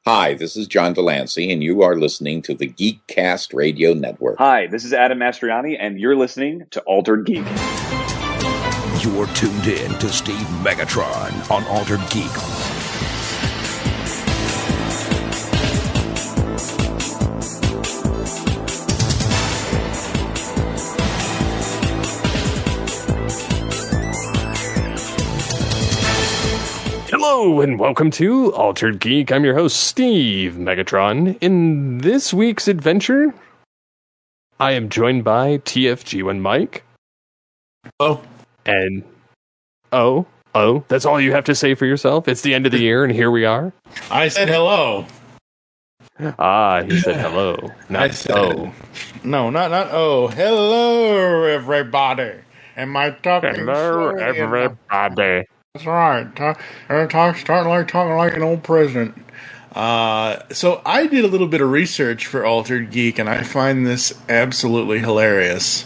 Hi, this is John Delancey, and you are listening to the Geekcast Radio Network. Hi, this is Adam Mastriani, and you're listening to Altered Geek. You're tuned in to Steve Megatron on Altered Geek. Hello and welcome to Altered Geek. I'm your host, Steve Megatron. In this week's adventure, I am joined by TFG1Mike. Oh. And that's all you have to say for yourself? It's the end of the year and here we are? I said hello. He said hello. No, not oh. Hello, everybody. Am I talking? Hello, everybody. That's right. Talking like an old president. So I did a little bit of research for Altered Geek, and I find this absolutely hilarious.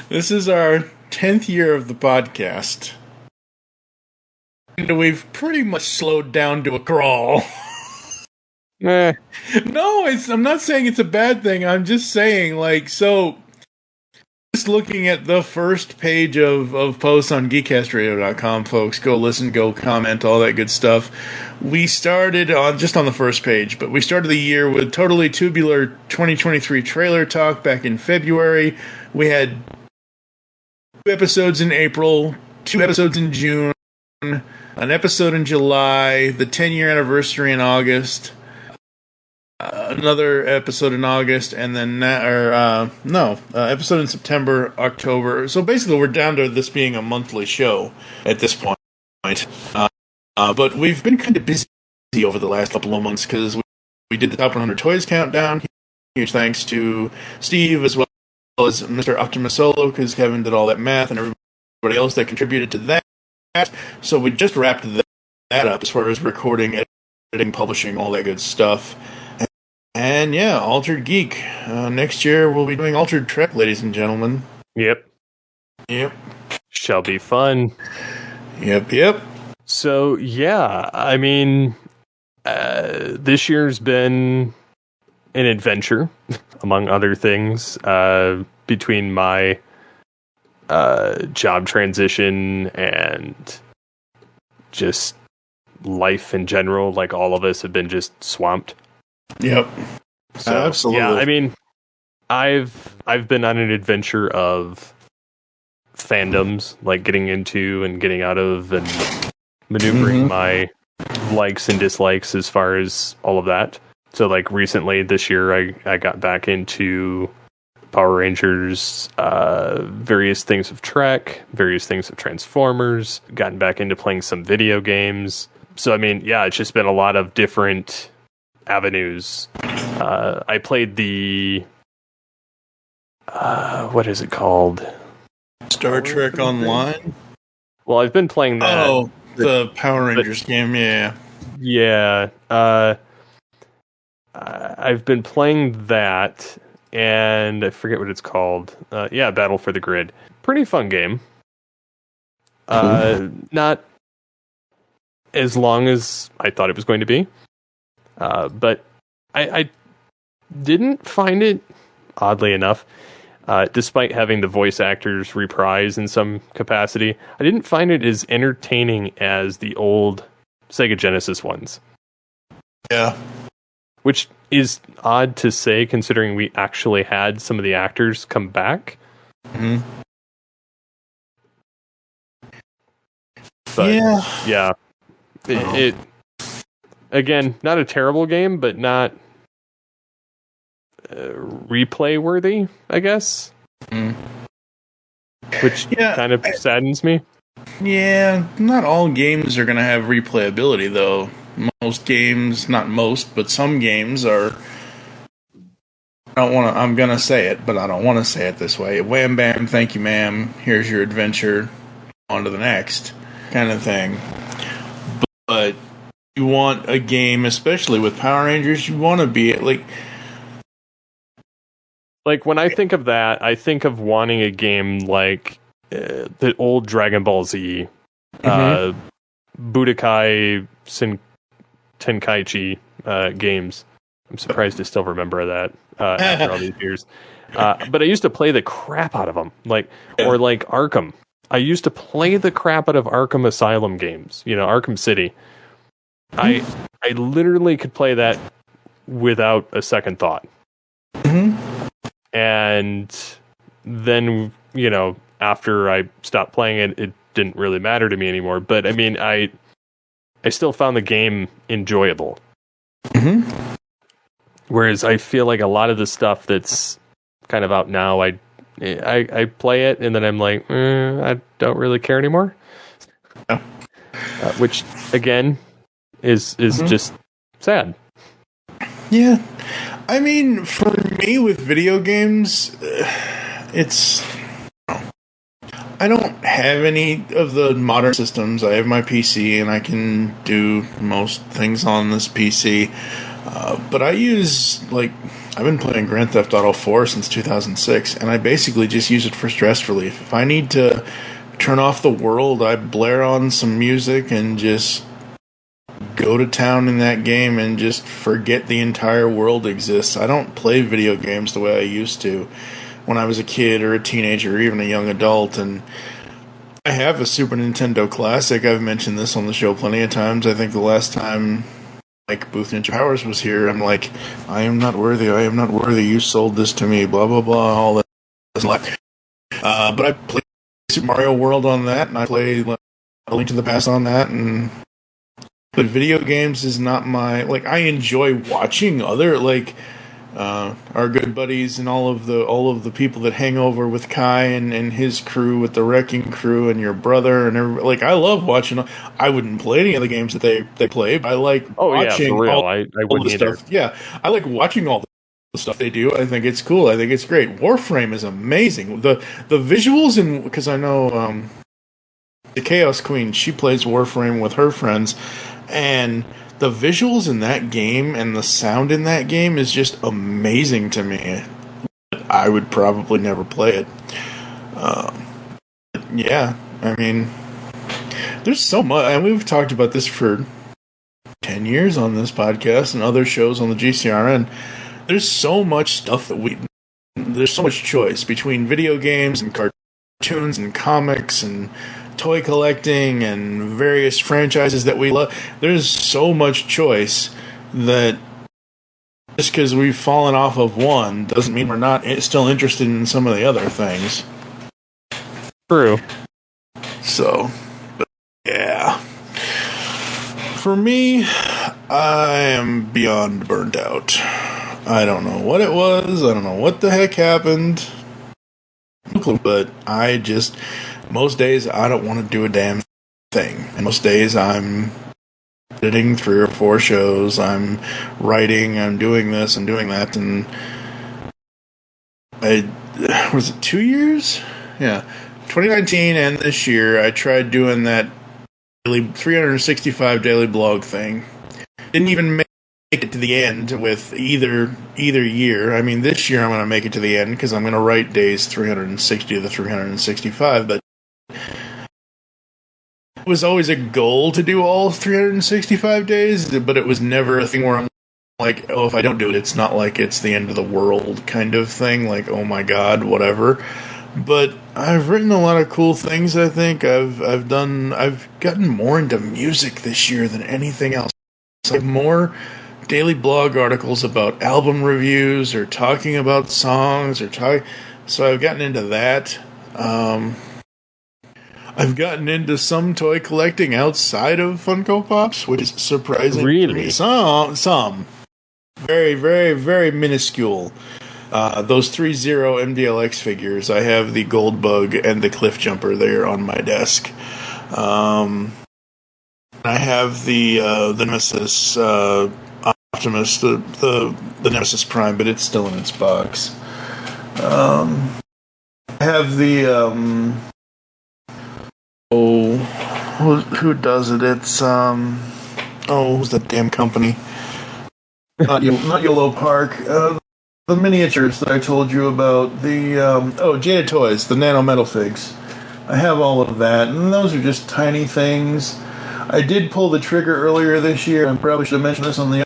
This is our 10th year of the podcast. And we've pretty much slowed down to a crawl. No, I'm not saying it's a bad thing. I'm just saying, just looking at the first page of posts on geekcastradio.com, folks. Go listen, go comment, all that good stuff. We started on the first page, but we started the year with Totally Tubular 2023 trailer talk back in February. We had 2 episodes in April, 2 episodes in June, an episode in July, the 10-year anniversary in August, another episode in August, and then episode in September, October. So basically, we're down to this being a monthly show at this point. But we've been kind of busy over the last couple of months because we did the Top 100 Toys Countdown. Huge thanks to Steve as well as Mr. Optimus Solo, because Kevin did all that math and everybody else that contributed to that. So we just wrapped that up as far as recording, editing, publishing, all that good stuff. And yeah, Altered Geek. Next year we'll be doing Altered Trek, ladies and gentlemen. Yep. Shall be fun. Yep. So, yeah, I mean, this year's been an adventure, among other things, between my job transition and just life in general. Like, all of us have been just swamped. Yep. So, absolutely. Yeah, I mean, I've been on an adventure of fandoms, like getting into and getting out of and maneuvering my likes and dislikes as far as all of that. So, like, recently this year, I got back into Power Rangers, various things of Trek, various things of Transformers, gotten back into playing some video games. So, I mean, yeah, it's just been a lot of different avenues. I played the what is it called? Star Trek Online? Well, I've been playing that. Oh, the Power Rangers game, yeah. Yeah. I've been playing that, and I forget what it's called. Battle for the Grid. Pretty fun game. Not as long as I thought it was going to be. But I didn't find it, oddly enough, despite having the voice actors reprise in some capacity, I didn't find it as entertaining as the old Sega Genesis ones. Yeah. Which is odd to say, considering we actually had some of the actors come back. Mm-hmm. But, yeah. It again, not a terrible game, but not replay worthy, I guess. Which kind of saddens me. Yeah, not all games are going to have replayability, though. Most games, not most, but some games are. I'm going to say it, but I don't want to say it this way. Wham bam, thank you ma'am, here's your adventure, on to the next, kind of thing. But you want a game, especially with Power Rangers, you want to be like when I think of that, I think of wanting a game like the old Dragon Ball Z, Budokai Tenkaichi games. I'm surprised I still remember that after all these years. But I used to play the crap out of them, or like Arkham. I used to play the crap out of Arkham Asylum games. Arkham City. I literally could play that without a second thought. Mm-hmm. And then, after I stopped playing it, it didn't really matter to me anymore. But I mean, I still found the game enjoyable. Mm-hmm. Whereas I feel like a lot of the stuff that's kind of out now, I play it and then I'm like, I don't really care anymore. Yeah. Which again is just sad. Yeah, I mean, for me with video games, I don't have any of the modern systems. I have my PC and I can do most things on this PC. But I use, I've been playing Grand Theft Auto 4 since 2006, and I basically just use it for stress relief. If I need to turn off the world, I blare on some music and just go to town in that game and just forget the entire world exists. I don't play video games the way I used to when I was a kid or a teenager or even a young adult, and I have a Super Nintendo Classic. I've mentioned this on the show plenty of times. I think the last time Booth Ninja Powers was here, I'm like, I am not worthy, you sold this to me, blah, blah, blah, all that. But I play Super Mario World on that, and I play A Link to the Past on that, but video games is not my, I enjoy watching other, our good buddies and all of the people that hang over with Kai and his crew with the Wrecking Crew and your brother and I love watching. I wouldn't play any of the games that they play, but I like watching. Yeah, for real. all I wouldn't the either. stuff. Yeah, I like watching all the stuff they do. I think it's cool. I think it's great. Warframe is amazing. The visuals, and because I know the Chaos Queen, she plays Warframe with her friends, and the visuals in that game and the sound in that game is just amazing to me. I would probably never play it. Yeah, I mean, there's so much, and we've talked about this for 10 years on this podcast and other shows on the GCRN. There's so much stuff there's so much choice between video games and cartoons and comics and toy collecting and various franchises that we love. There's so much choice that just because we've fallen off of one doesn't mean we're not still interested in some of the other things. True. So, but yeah. For me, I am beyond burnt out. I don't know what it was. I don't know what the heck happened. But most days I don't want to do a damn thing. And most days I'm editing 3 or 4 shows, I'm writing, I'm doing this, I'm doing that, and was it 2 years? Yeah. 2019 and this year I tried doing that 365 daily blog thing. Didn't even make it to the end with either year. I mean, this year I'm going to make it to the end because I'm going to write days 360 to 365, but it was always a goal to do all 365 days, but it was never a thing where I'm like, oh, if I don't do it, it's not like it's the end of the world kind of thing, like, oh my god, whatever. But I've written a lot of cool things, I think. I've gotten more into music this year than anything else. I have more daily blog articles about album reviews or talking about songs so I've gotten into that. I've gotten into some toy collecting outside of Funko Pops, which is surprising. Really? Some. Very, very, very minuscule. Those 3-0 MDLX figures, I have the Gold Bug and the Cliff Jumper there on my desk. I have the Nemesis Optimus, the Nemesis Prime, but it's still in its box. I have the who does it? It's who's that damn company? Not Yellow Park. The miniatures that I told you about. The Jada Toys, the Nano Metal Figs. I have all of that, and those are just tiny things. I did pull the trigger earlier this year. I probably should have mentioned this on the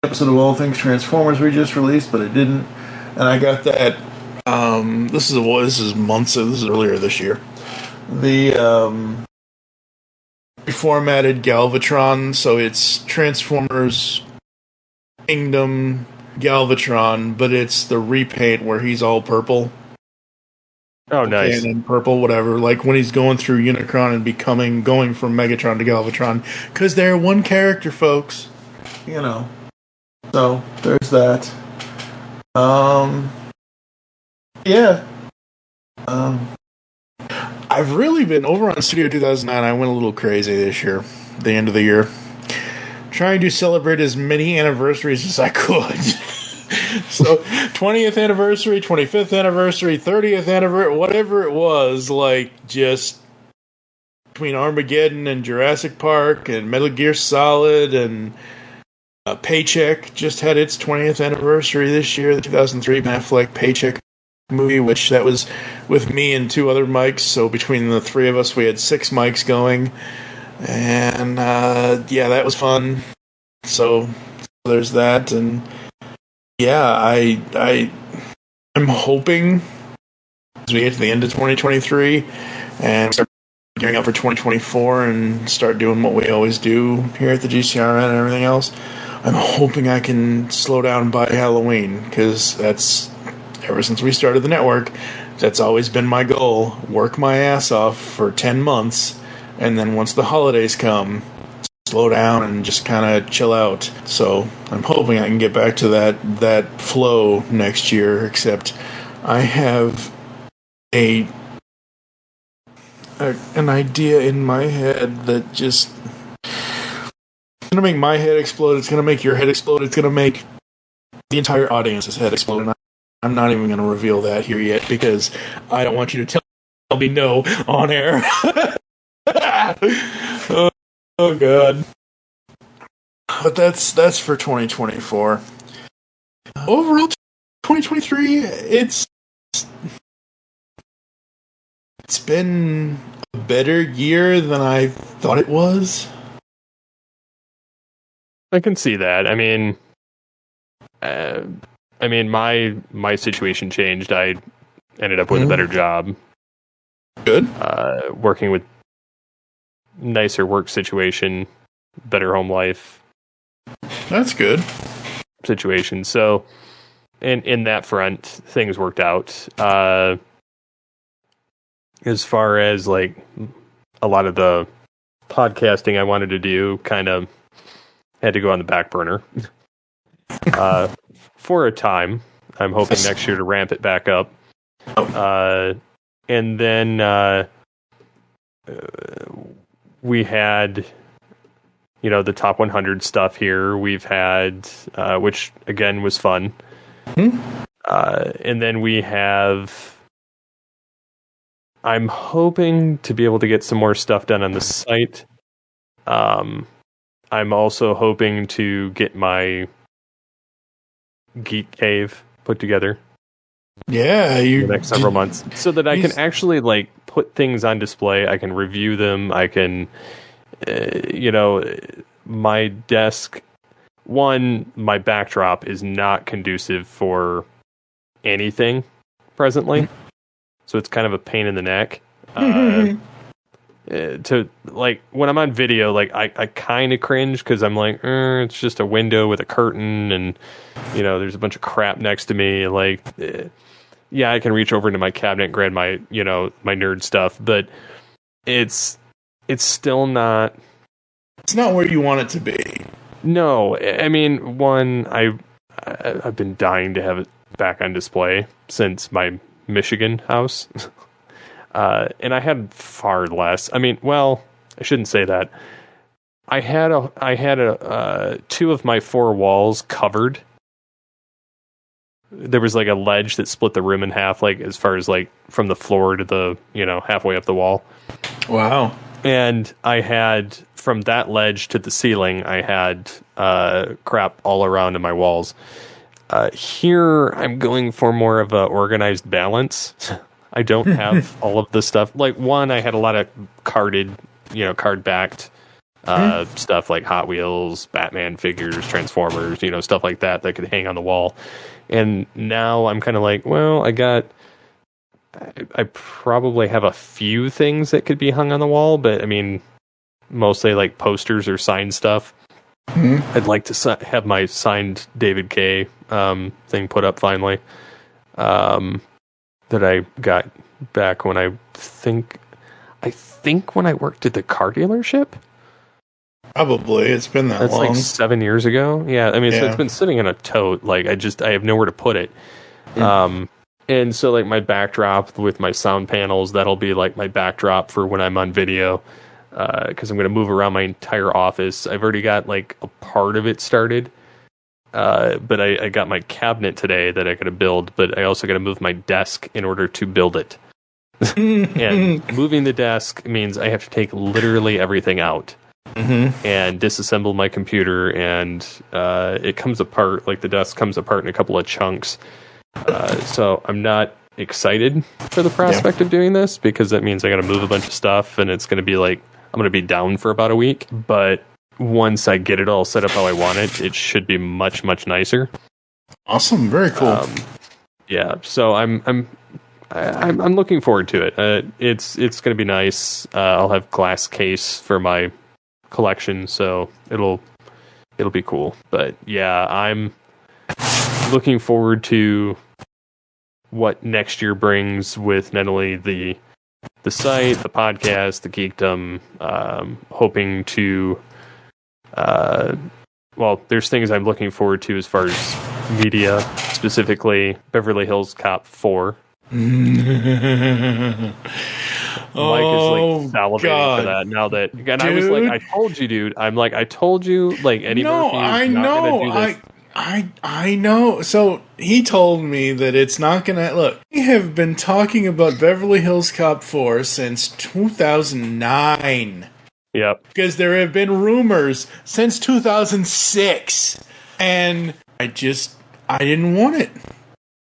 episode of All Things Transformers we just released, but I didn't. And I got that. This is earlier this year. The reformatted Galvatron, so it's Transformers Kingdom Galvatron, but it's the repaint where he's all purple. Oh, nice. And purple, whatever. Like when he's going through Unicron and going from Megatron to Galvatron, because they're one character, folks. You know. So there's that. Yeah. I've really been over on Studio 2009. I went a little crazy this year, the end of the year, trying to celebrate as many anniversaries as I could. So 20th anniversary, 25th anniversary, 30th anniversary, whatever it was, like just between Armageddon and Jurassic Park and Metal Gear Solid and Paycheck just had its 20th anniversary this year, the 2003 Ben Affleck Paycheck movie, which that was with me and 2 other mics, so between the 3 of us we had 6 mics going, and yeah, that was fun. So there's that, and yeah, I'm hoping as we get to the end of 2023 and start gearing up for 2024 and start doing what we always do here at the GCRN and everything else, I'm hoping I can slow down by Halloween, because that's, ever since we started the network, that's always been my goal. Work my ass off for 10 months, and then once the holidays come, slow down and just kind of chill out. So I'm hoping I can get back to that flow next year, except I have an idea in my head that just going to make my head explode. It's going to make your head explode. It's going to make the entire audience's head explode. And I'm not even going to reveal that here yet, because I don't want you to tell me no on air. Oh God. But that's for 2024. Overall, 2023, it's been a better year than I thought it was. I can see that. I mean, my situation changed. I ended up with a better job. Good. Working with nicer work situation, better home life. That's good. Situation. So, in that front, things worked out. As far as like a lot of the podcasting I wanted to do, kind of had to go on the back burner for a time. I'm hoping next year to ramp it back up. And then we had, the top 100 stuff here. We've had, which again was fun. And then we have, I'm hoping to be able to get some more stuff done on the site. I'm also hoping to get my Geek Cave put together. Yeah, in the next several months, so that I can actually like put things on display. I can review them. I can, my desk. My backdrop is not conducive for anything presently, so it's kind of a pain in the neck. To like when I'm on video, like I kind of cringe because I'm like, it's just a window with a curtain, and there's a bunch of crap next to me. Like, yeah, I can reach over into my cabinet and grab my my nerd stuff, but it's still not. It's not where you want it to be. No, I mean, I've been dying to have it back on display since my Michigan house. And I had far less. I mean, well, I shouldn't say that. I had a 2 of my 4 walls covered. There was like a ledge that split the room in half, like as far as like from the floor to the, halfway up the wall. Wow. And I had from that ledge to the ceiling, I had crap all around in my walls. Here I'm going for more of a organized balance. I don't have all of the stuff. Like, one, I had a lot of card-backed Stuff like Hot Wheels, Batman figures, Transformers, stuff like that could hang on the wall. And now I'm kind of like, well, I probably have a few things that could be hung on the wall, but I mean, mostly like posters or signed stuff. Mm-hmm. I'd like to have my signed David K. Thing put up finally. That I got back when I think when I worked at the car dealership. Probably. It's been that long. That's like 7 years ago. Yeah, I mean, so it's been sitting in a tote. Like, I have nowhere to put it. Mm. And so, like, my backdrop with my sound panels, that'll be, like, my backdrop for when I'm on video. Because I'm going to move around my entire office. I've already got, like, a part of it started. But I got my cabinet today that I got to build. But I also got to move my desk in order to build it. And moving the desk means I have to take literally everything out. Mm-hmm. And disassemble my computer, and it comes apart, like the desk comes apart in a couple of chunks. So I'm not excited for the prospect of doing this, because that means I got to move a bunch of stuff, and it's going to be like, I'm going to be down for about a week. But once I get it all set up how I want it, it should be much, much nicer. Awesome. Very cool. Yeah. So I'm looking forward to it. It's going to be nice. I'll have glass case for my collection, so it'll be cool. But yeah, I'm looking forward to what next year brings with not only the site, the podcast, the geekdom. Hoping to there's things I'm looking forward to as far as media, specifically Beverly Hills Cop 4. Mike is like salivating for that now that, and dude. I was like, I told you, dude. I'm like, I told you, like Eddie Murphy is not gonna do this. I know. So he told me that it's not gonna look. We have been talking about Beverly Hills Cop 4 since 2009. Yep. Because there have been rumors since 2006, and I didn't want it.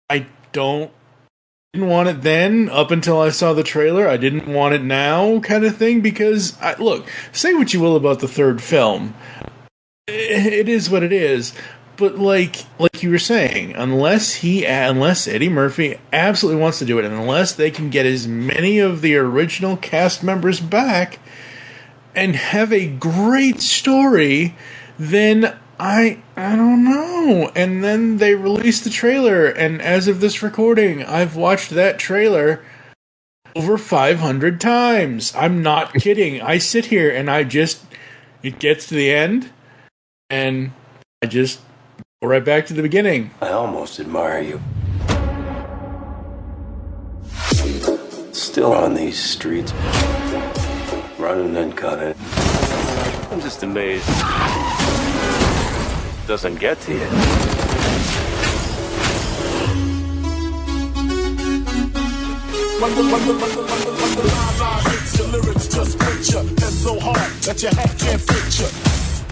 I didn't want it then, up until I saw the trailer. I didn't want it now, kind of thing, because, look, say what you will about the third film. It is what it is. But like you were saying, unless Eddie Murphy absolutely wants to do it, and unless they can get as many of the original cast members back and have a great story, then I don't know. And then they released the trailer, and as of this recording, I've watched that trailer over 500 times. I'm not kidding. I sit here and it gets to the end, and I just go right back to the beginning. I almost admire you. Still on these streets, running and gunning. I'm just amazed. Doesn't get to you.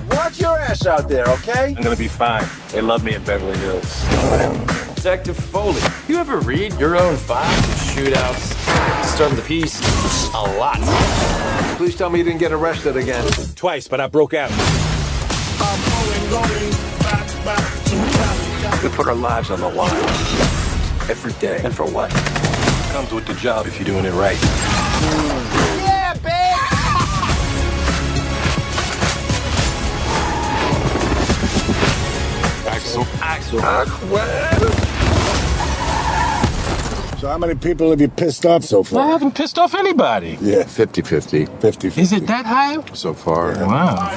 Watch your ass out there, okay? I'm gonna be fine. They love me in Beverly Hills. Detective Foley, you ever read your own files of shootouts? Start the piece a lot. Please tell me you didn't get arrested again. Twice, but I broke out. We put our lives on the line every day. And for what? Comes with the job if you're doing it right. Yeah, bitch! Axel. So how many people have you pissed off so far? I haven't pissed off anybody. Yeah, 50-50. 50-50. Is it that high? So far. Yeah. Wow.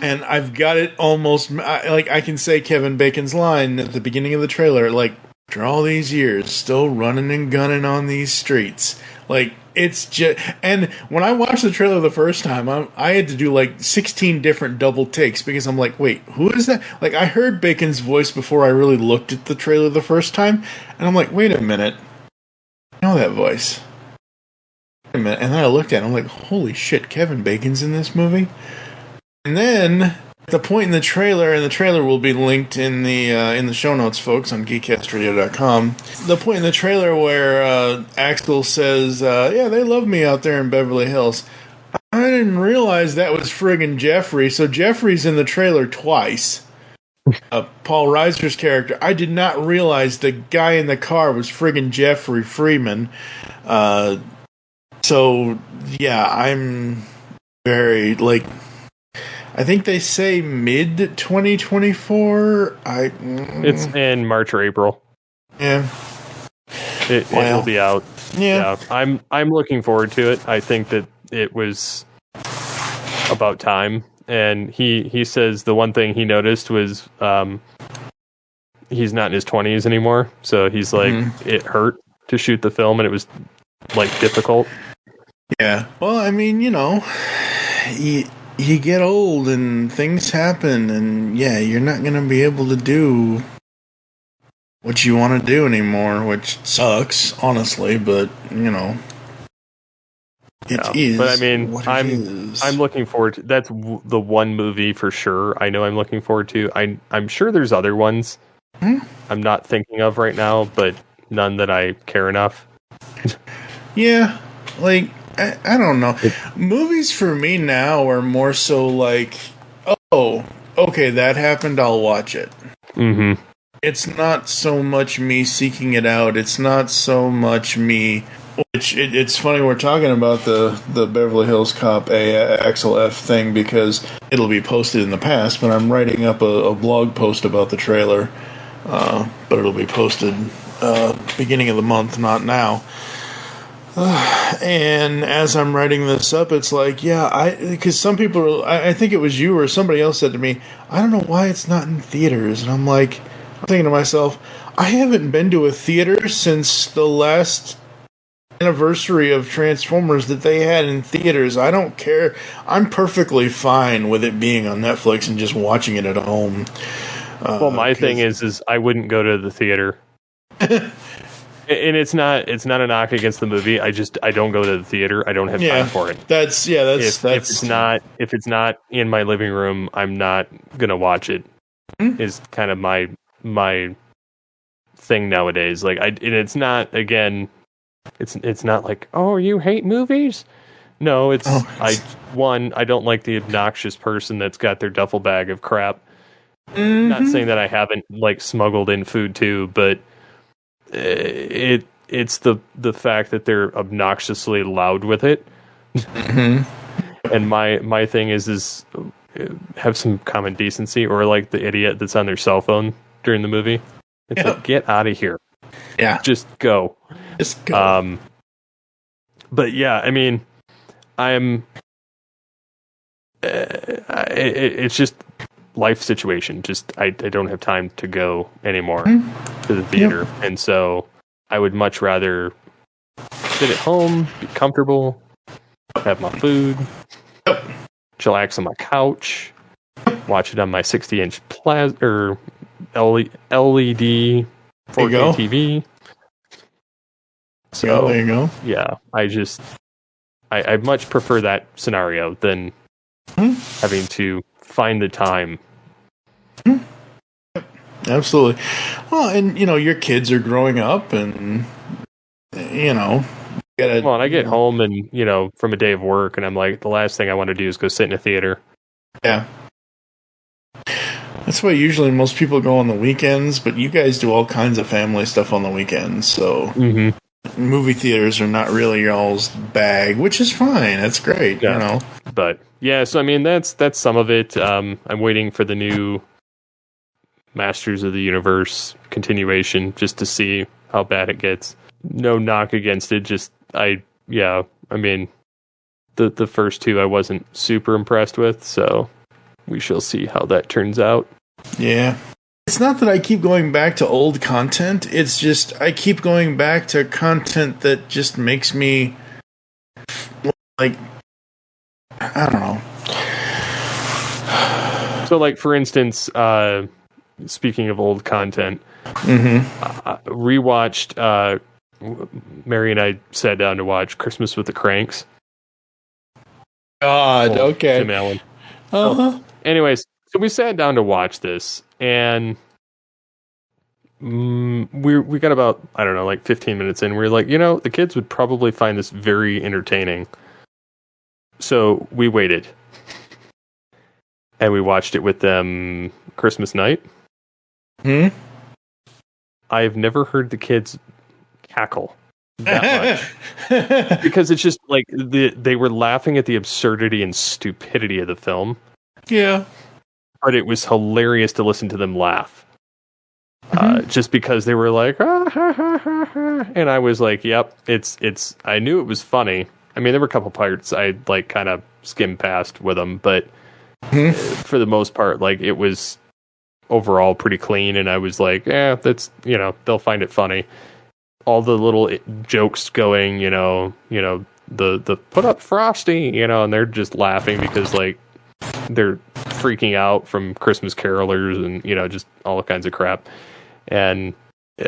And I've got it almost, I can say Kevin Bacon's line at the beginning of the trailer, like, after all these years, still running and gunning on these streets. Like, it's just, and when I watched the trailer the first time, I had to do like 16 different double takes, because I'm like, wait, who is that? Like, I heard Bacon's voice before I really looked at the trailer the first time, and I'm like, wait a minute, I know that voice. Wait a minute, and then I looked at it, and I'm like, holy shit, Kevin Bacon's in this movie? And then the point in the trailer, and the trailer will be linked in the show notes, folks, on geekcastradio.com. The point in the trailer where Axel says, "Yeah, they love me out there in Beverly Hills." I didn't realize that was friggin' Jeffrey. So Jeffrey's in the trailer twice. Paul Reiser's character. I did not realize the guy in the car was friggin' Jeffrey Freeman. So yeah, I'm very I think they say mid 2024. It's in March or April. Yeah, it will be out. Yeah, I'm looking forward to it. I think that it was about time. And he says the one thing he noticed was he's not in his 20s anymore. So he's like, it hurt to shoot the film, and it was difficult. Yeah. Well, I mean, you get old and things happen, and yeah, you're not going to be able to do what you want to do anymore, which sucks, honestly, but, it is. But I mean, I'm looking forward to that's the one movie for sure I know I'm looking forward to. I'm sure there's other ones I'm not thinking of right now, but none that I care enough. Yeah, I don't know. Movies for me now are more so oh, okay, that happened, I'll watch it. Mm-hmm. It's not so much me seeking it out. It's not so much me... It's funny we're talking about the Beverly Hills Cop Axel F thing because it'll be posted in the past, but I'm writing up a blog post about the trailer, but it'll be posted beginning of the month, not now. And as I'm writing this up, it's because some people, I think it was you or somebody else said to me, I don't know why it's not in theaters. And I'm thinking to myself, I haven't been to a theater since the last anniversary of Transformers that they had in theaters. I don't care. I'm perfectly fine with it being on Netflix and just watching it at home. Well, my thing is I wouldn't go to the theater. And it's not a knock against the movie. I don't go to the theater. I don't have time for it. If it's not in my living room, I'm not gonna watch it. Is kind of my thing nowadays. And it's not it's not like, oh, you hate movies. No, it's I don't like the obnoxious person that's got their duffel bag of crap. Not saying that I haven't smuggled in food too, but it's the fact that they're obnoxiously loud with it. And my thing is have some common decency, or the idiot that's on their cell phone during the movie. It's get out of here. Yeah, just go. Just go. But yeah, I mean, it's just life situation. Just I don't have time to go anymore to the theater, and so I would much rather sit at home, be comfortable, have my food, chillax on my couch, watch it on my 60-inch LED 4K TV. So there you go. Yeah, I much prefer that scenario than having to find the time. Absolutely. Well, and your kids are growing up, and and I get home and from a day of work, and I'm like, the last thing I want to do is go sit in a theater. Yeah. That's why usually most people go on the weekends, but you guys do all kinds of family stuff on the weekends, so movie theaters are not really y'all's bag, which is fine. That's great, But yeah, so I mean that's some of it. I'm waiting for the new Masters of the Universe continuation just to see how bad it gets. No knock against it, just I mean the first two I wasn't super impressed with, so we shall see how that turns out. Yeah. It's not that I keep going back to old content, it's just I keep going back to content that just makes me I don't know. So for instance, speaking of old content, rewatched Mary and I sat down to watch Christmas with the Cranks. God, okay. Tim Allen. Anyways, So we sat down to watch this, and we got about, I don't know, like 15 minutes in. We were like, the kids would probably find this very entertaining. So we waited. And we watched it with them Christmas night. I've never heard the kids cackle that much. Because it's just like they were laughing at the absurdity and stupidity of the film. Yeah. But it was hilarious to listen to them laugh. Just because they were like, ah, ha, ha, ha, ha. And I was like, yep, it's, I knew it was funny. I mean, there were a couple parts I like kind of skimmed past with them, but for the most part, like, it was overall pretty clean, and I was like, that's, they'll find it funny. All the little jokes going, the put up Frosty, and they're just laughing because, like, they're freaking out from Christmas carolers and, just all kinds of crap. And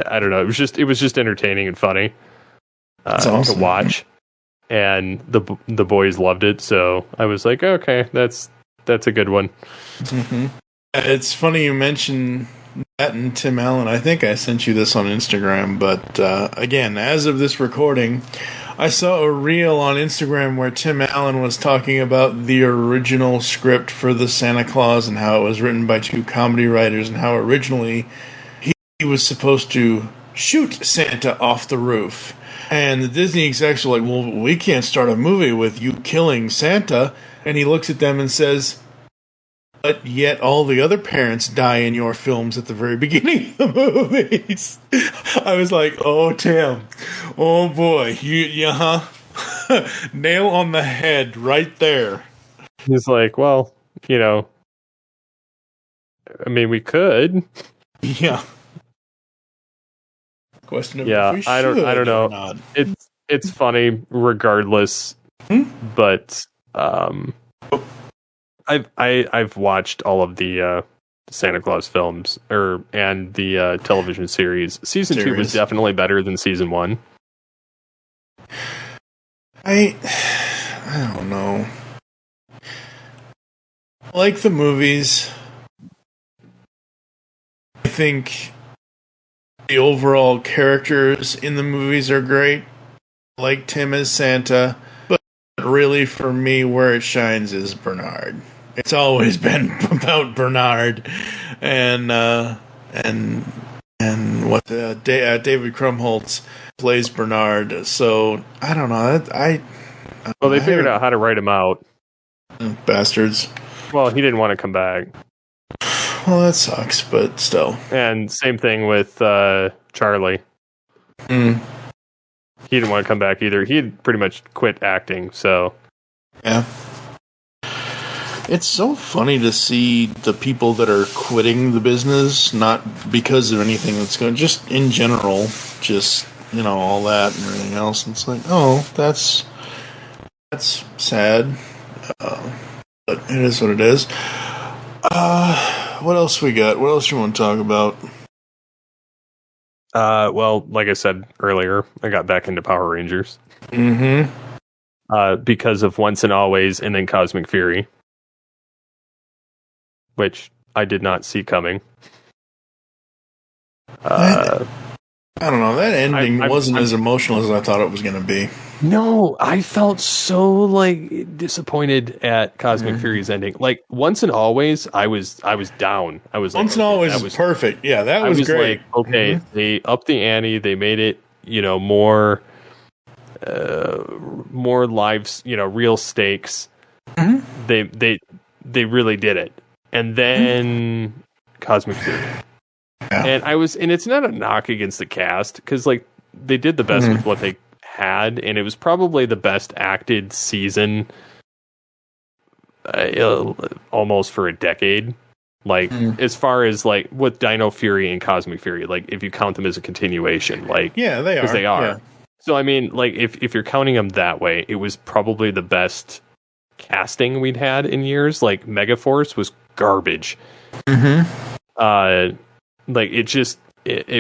I don't know, it was just entertaining and funny to watch. And the boys loved it, so I was like, okay, that's a good one. It's funny you mentioned that and Tim Allen. I think I sent you this on Instagram, but again, as of this recording, I saw a reel on Instagram where Tim Allen was talking about the original script for the Santa Claus and how it was written by two comedy writers and how originally he was supposed to shoot Santa off the roof. And the Disney execs were like, well, we can't start a movie with you killing Santa. And he looks at them and says, but yet all the other parents die in your films at the very beginning of the movies. I was like, oh, Tim. Oh, boy. Nail on the head right there. He's like, well, I mean, we could. Yeah. Question of yeah, if we I don't know. Not. It's funny regardless, but I've watched all of the Santa Claus films and the television series. Season 2 was definitely better than season 1. I don't know. I like the movies. I think the overall characters in the movies are great. I like Tim as Santa, but really for me where it shines is Bernard. It's always been about Bernard and what David Krumholtz plays Bernard. So I don't know. They figured out how to write him out. Bastards. Well, he didn't want to come back. Well, that sucks, but still. And same thing with Charlie. He didn't want to come back either. He had pretty much quit acting, so. Yeah. It's so funny to see the people that are quitting the business, not because of anything that's going, just in general, just, all that and everything else. And it's like, oh, that's sad. But it is what it is. What else we got? What else you want to talk about? Well, like I said earlier, I got back into Power Rangers. Because of Once and Always and then Cosmic Fury, which I did not see coming. I don't know. That ending wasn't as emotional as I thought it was going to be. No, I felt so disappointed at Cosmic Fury's ending. Like Once and Always, I was down. I was Once and Always was perfect. Yeah, that was great. Like, okay, they upped the ante. They made it, more lives, real stakes. They really did it. And then Cosmic Fury. Yeah. And it's not a knock against the cast because they did the best with what they had, and it was probably the best acted season almost for a decade. As far as with Dino Fury and Cosmic Fury, if you count them as a continuation, yeah, they are, because they are. Yeah. So I mean, if you're counting them that way, it was probably the best casting we'd had in years. Megaforce was garbage. It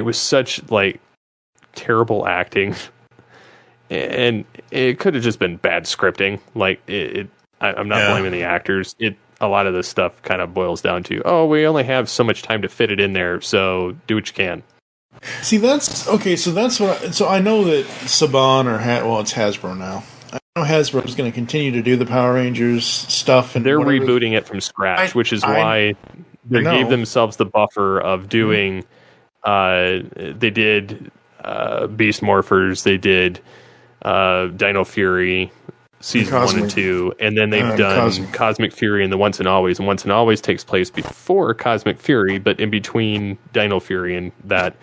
was such terrible acting. And it could have just been bad scripting. I'm not blaming the actors. a lot of this stuff kind of boils down to, oh, we only have so much time to fit it in there, so do what you can. See, that's okay. So that's what. So I know that Saban it's Hasbro now. I know Hasbro is going to continue to do the Power Rangers stuff, and they're whatever. rebooting it from scratch, which is why they gave themselves the buffer of doing. They did Beast Morphers, they did Dino Fury season 1 and 2, and then they've done Cosmic Fury and the Once and Always. And Once and Always takes place before Cosmic Fury, but in between Dino Fury and that.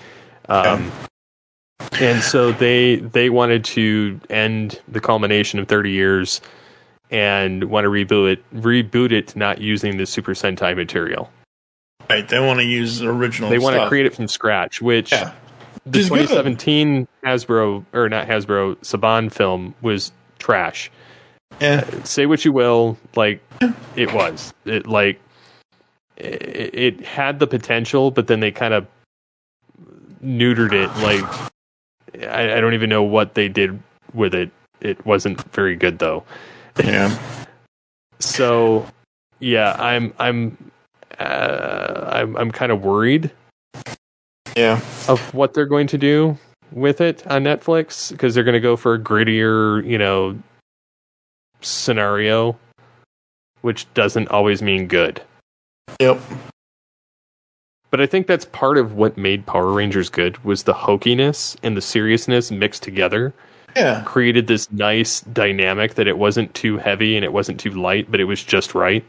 And so they wanted to end the culmination of 30 years and want to reboot it not using the Super Sentai material. Right, they want to use original They want stuff. to create it from scratch, which the 2017 Saban film was trash. Yeah. Say what you will, like, it was. It had the potential, but then they kind of neutered it. Like, I don't even know what they did with it. It wasn't very good, though. Yeah. So, yeah, I'm kind of worried. Yeah. Of what they're going to do with it on Netflix, because they're going to go for a grittier, scenario, which doesn't always mean good. Yep. But I think that's part of what made Power Rangers good, was the hokiness and the seriousness mixed together. Yeah. Created this nice dynamic that it wasn't too heavy and it wasn't too light, but it was just right.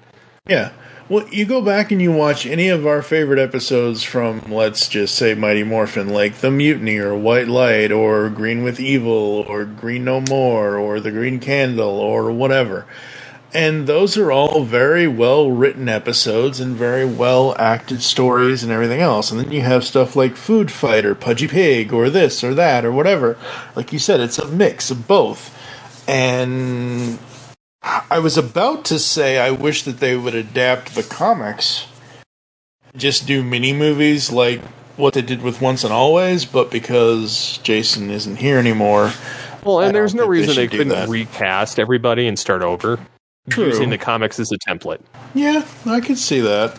Yeah. Well, you go back and you watch any of our favorite episodes from, let's just say, Mighty Morphin, like The Mutiny or White Light or Green with Evil or Green No More or The Green Candle or whatever. And those are all very well-written episodes and very well-acted stories and everything else. And then you have stuff like Food Fight or Pudgy Pig or this or that or whatever. Like you said, it's a mix of both. And I was about to say I wish that they would adapt the comics, just do mini-movies like what they did with Once and Always, but because Jason isn't here anymore... Well, and there's no reason they couldn't recast everybody and start over. True. Using the comics as a template. Yeah, I could see that.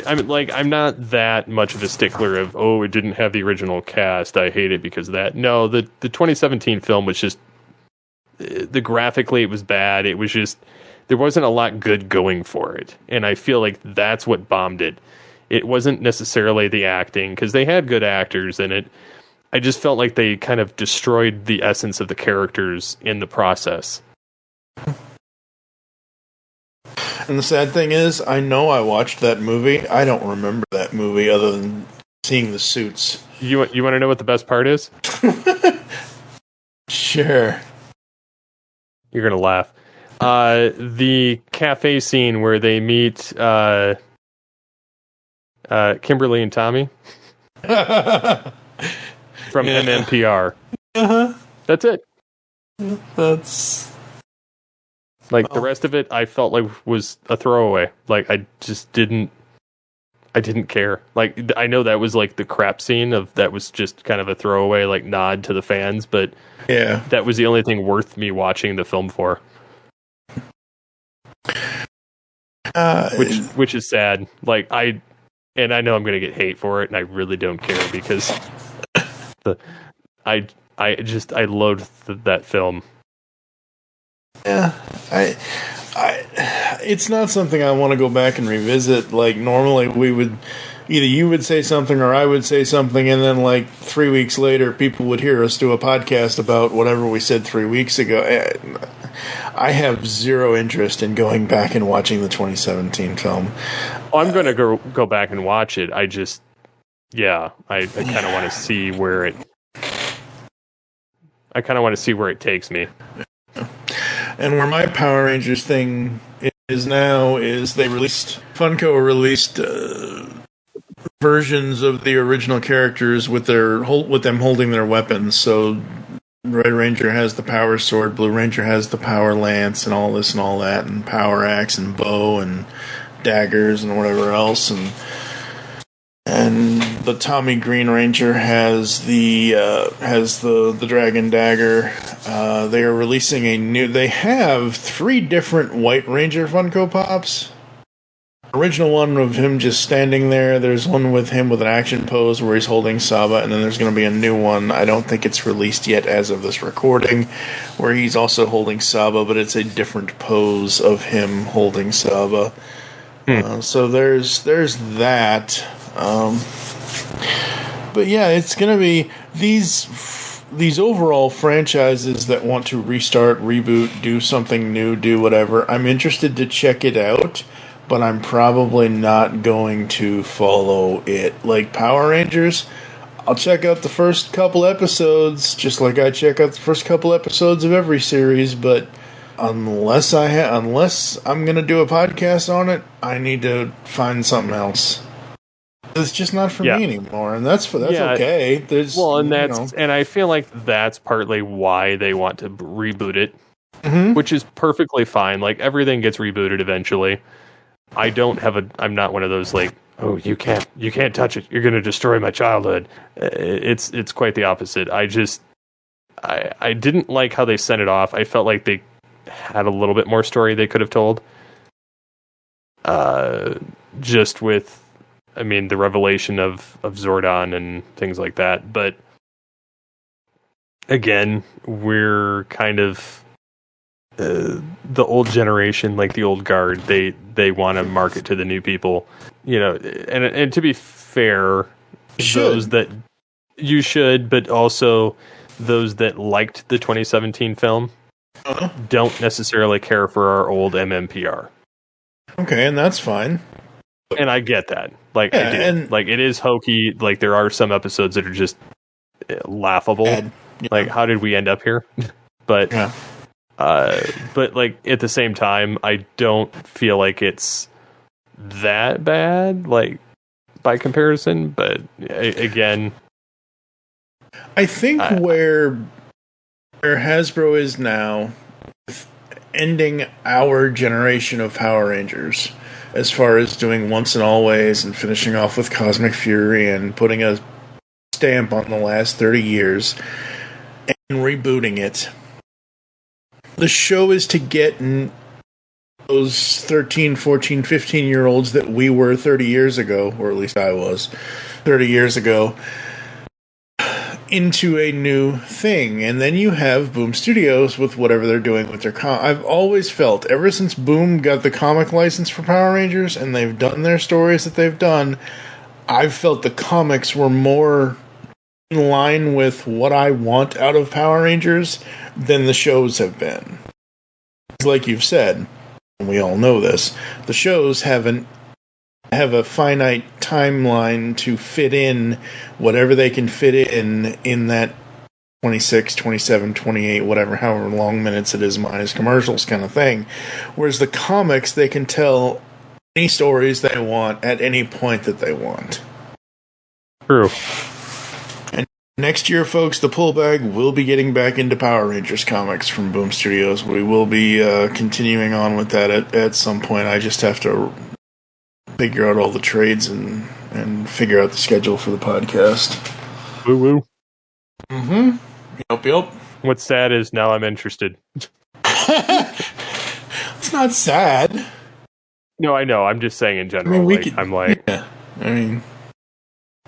I'm not that much of a stickler of, it didn't have the original cast, I hate it because of that. No, the 2017 film was just, graphically it was bad. It was just, there wasn't a lot good going for it. And I feel like that's what bombed it. It wasn't necessarily the acting, because they had good actors in it. I just felt like they kind of destroyed the essence of the characters in the process. And the sad thing is, I know I watched that movie. I don't remember that movie other than seeing the suits. You want to know what the best part is? Sure. You're going to laugh. The cafe scene where they meet Kimberly and Tommy from MMPR. Uh-huh. That's it. That's... Like, the rest of it, I felt like was a throwaway. Like, I just didn't care. Like, I know that was like the crap scene that was just kind of a throwaway, like, nod to the fans, but yeah, that was the only thing worth me watching the film for. Which is sad. Like, I know I'm going to get hate for it, and I really don't care, because I loathe that film. Yeah, it's not something I want to go back and revisit. Like, normally we would, either you would say something or I would say something, and then like 3 weeks later, people would hear us do a podcast about whatever we said 3 weeks ago. I have zero interest in going back and watching the 2017 film. I'm going to go back and watch it. I just, I kind of want to see where it. I kind of want to see where it takes me. And where my Power Rangers thing is now is Funko released versions of the original characters with them holding their weapons. So Red Ranger has the Power Sword, Blue Ranger has the Power Lance, and all this and all that, and Power Axe and bow and daggers and whatever else, and the Tommy Green Ranger has the Dragon Dagger. They are releasing they have 3 different White Ranger Funko Pops. original one of him just standing there. There's one with him with an action pose where he's holding Saba, and then there's going to be a new one. I don't think it's released yet as of this recording, where he's also holding Saba, but it's a different pose of him holding Saba. So there's that. But yeah, it's going to be these overall franchises that want to restart, reboot, do something new, do whatever. I'm interested to check it out, but I'm probably not going to follow it. Like Power Rangers, I'll check out the first couple episodes, just like I check out the first couple episodes of every series, but unless I'm going to do a podcast on it, I need to find something else. It's just not for me anymore, and that's okay. And I feel like that's partly why they want to reboot it, which is perfectly fine. Like everything gets rebooted eventually. I'm not one of those like, oh, you can't touch it. You're going to destroy my childhood. It's quite the opposite. I didn't like how they sent it off. I felt like they had a little bit more story they could have told. Just with, the revelation of Zordon and things like that. But again, we're kind of the old generation, like the old guard. They want to market to the new people, and to be fair, those that you should, but also those that liked the 2017 film don't necessarily care for our old MMPR. Okay, and that's fine. And I get that. Like, I do. And like, it is hokey. Like, there are some episodes that are just laughable. Like, how did we end up here? But like, at the same time, I don't feel like it's that bad, like, by comparison. But again, I think where Hasbro is now, ending our generation of Power Rangers, as far as doing Once and Always and finishing off with Cosmic Fury and putting a stamp on the last 30 years and rebooting it. The show is to get those 13, 14, 15-year-olds that we were 30 years ago, or at least I was 30 years ago, into a new thing. And then you have Boom Studios with whatever they're doing with their I've always felt, ever since Boom got the comic license for Power Rangers and they've done their stories that they've done, I've felt the comics were more in line with what I want out of Power Rangers than the shows have been. Like you've said, and we all know this, the shows have a finite timeline to fit in whatever they can fit in that 26, 27, 28, whatever, however long minutes it is minus commercials kind of thing. Whereas the comics, they can tell any stories they want at any point that they want. True. And next year, folks, the Pullbag will be getting back into Power Rangers comics from Boom Studios. We will be continuing on with that at some point. I just have to figure out all the trades and figure out the schedule for the podcast. Woo woo. Mm-hmm. Yup. What's sad is now I'm interested. It's not sad. No, I know. I'm just saying in general.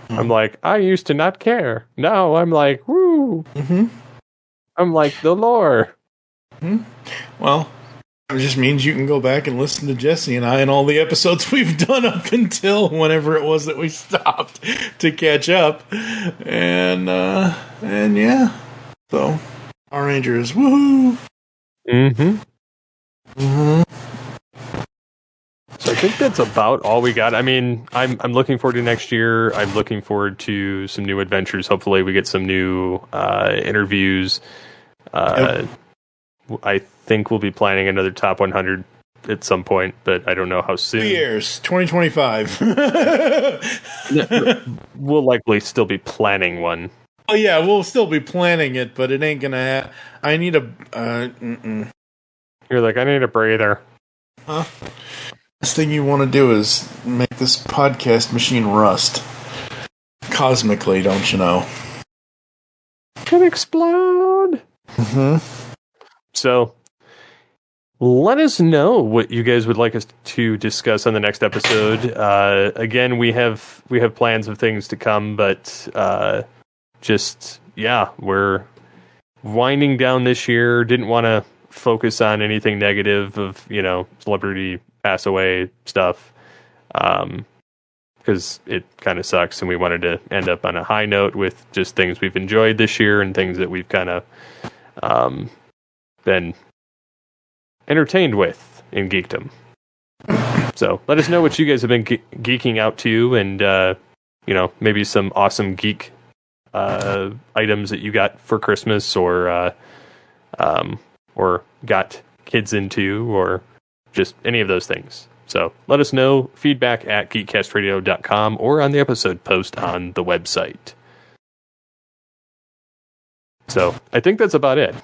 I'm like, I used to not care. Now I'm like, woo. Mm-hmm. I'm like the lore. Mm-hmm. Well, it just means you can go back and listen to Jesse and I and all the episodes we've done up until whenever it was that we stopped to catch up. And yeah. So, Power Rangers, woohoo! Mm-hmm. So I think that's about all we got. I mean, I'm looking forward to next year. I'm looking forward to some new adventures. Hopefully we get some new interviews. Yep. I think we'll be planning another Top 100 at some point, but I don't know how soon. 2 years, 2025. We'll likely still be planning one. Oh yeah, we'll still be planning it, but it ain't gonna happen. I need a... You're like, I need a breather. Huh? This thing you want to do is make this podcast machine rust. Cosmically, don't you know? Can explode! Mm-hmm. So, let us know what you guys would like us to discuss on the next episode. Again, we have plans of things to come, but we're winding down this year. Didn't want to focus on anything negative of, celebrity pass away stuff, because it kind of sucks, and we wanted to end up on a high note with just things we've enjoyed this year and things that we've kind of been entertained with in geekdom. So let us know what you guys have been geeking out to, and maybe some awesome geek items that you got for Christmas, or got kids into, or just any of those things. So let us know. Feedback at geekcastradio.com or on the episode post on the website. So I think that's about it.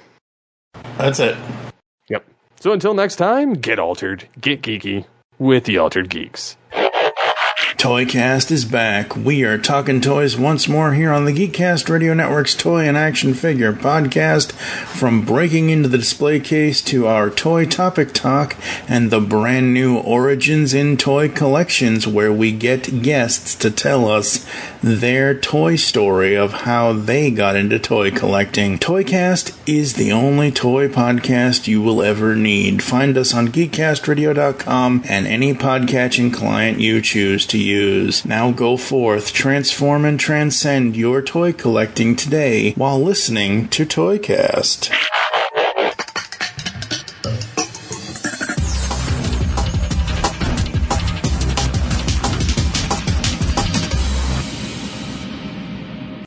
That's it. Yep. So until next time, get altered, get geeky with the Altered Geeks. Toycast is back. We are talking toys once more here on the Geekcast Radio Network's Toy and Action Figure podcast. From breaking into the display case to our toy topic talk and the brand new Origins in Toy collections, where we get guests to tell us their toy story of how they got into toy collecting. Toycast is the only toy podcast you will ever need. Find us on geekcastradio.com and any podcatching client you choose to use. Now go forth, transform and transcend your toy collecting today while listening to Toycast.